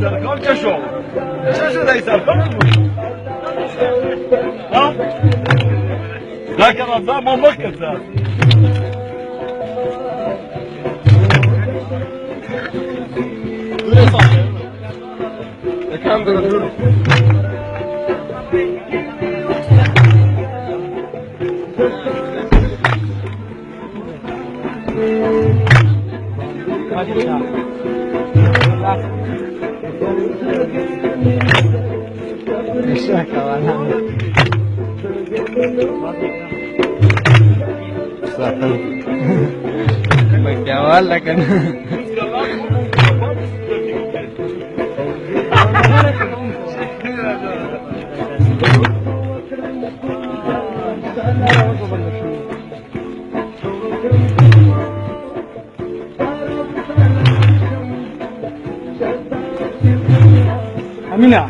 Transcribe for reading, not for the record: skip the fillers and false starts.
سرکار چه شد؟ چه شد ای سرکار؟ ها؟ لکن از ما مکرد دوره ساشه یکم دور Baik awal lah kan. Amina,